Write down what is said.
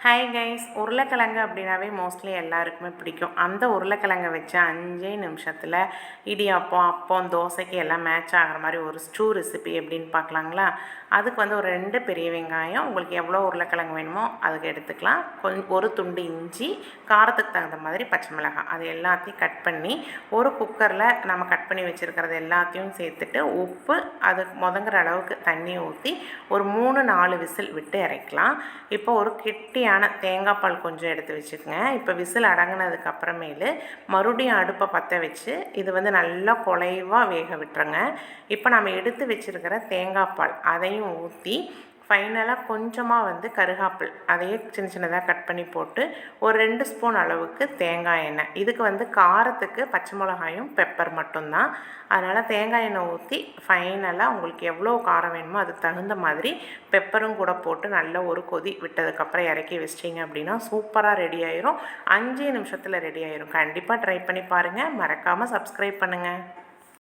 Hi guys, உருளைக்கிழங்கு அப்படின்னாவே mostly எல்லாருக்குமே பிடிக்கும். அந்த உருளைக்கிழங்கை வச்சு 5 நிமிஷத்தில் இடியாப்பம், அப்பம், தோசைக்கு எல்லாம் மேட்ச் ஆகிற மாதிரி ஒரு ஸ்டூ ரெசிபி எப்படின்னு பார்க்கலாங்களா? அதுக்கு ஒரு 2 பெரிய வெங்காயம், உங்களுக்கு எவ்வளோ உருளைக்கிழங்கு வேணுமோ அதுக்கு எடுத்துக்கலாம். ஒரு துண்டு இஞ்சி, காரத்துக்கு தகுந்த மாதிரி பச்சை மிளகாய், அது எல்லாத்தையும் கட் பண்ணி ஒரு குக்கரில் நம்ம கட் பண்ணி வச்சுருக்கிறது எல்லாத்தையும் சேர்த்துட்டு உப்பு அது முதங்குற அளவுக்கு தண்ணி ஊற்றி ஒரு 3-4 விசில் விட்டு இறக்கலாம். இப்போ ஒரு கெட்டியான தேங்காய் பால் கொஞ்சம் எடுத்து வச்சுக்கோங்க. இப்போ விசில் அடங்கினதுக்கு அப்புறமேலு மறுபடியும் அடுப்பை பற்ற வச்சு இது நல்லா குலைவாக வேக விட்டுருங்க. இப்போ நம்ம எடுத்து வச்சுருக்கிற தேங்காய் பால் அதையும் ஊற்றி ஃபைனலாக கொஞ்சமாக கருகாப்பில் அதையே சின்ன சின்னதாக கட் பண்ணி போட்டு ஒரு 2 ஸ்பூன் அளவுக்கு தேங்காய் எண்ணெய். இதுக்கு காரத்துக்கு பச்சை மிளகாயும் பெப்பர் மட்டும்தான். அதனால் தேங்காய் எண்ணெய் ஊற்றி ஃபைனலாக உங்களுக்கு எவ்வளோ காரம் வேணுமோ அதுக்கு தகுந்த மாதிரி பெப்பரும் கூட போட்டு நல்ல ஒரு கொதி விட்டதுக்கப்புறம் இறக்கி வச்சிட்டிங்க அப்படின்னா சூப்பராக ரெடி ஆயிரும். 5 நிமிஷத்தில் ரெடி ஆயிரும். கண்டிப்பாக ட்ரை பண்ணி பாருங்கள். மறக்காமல் சப்ஸ்கிரைப் பண்ணுங்கள்.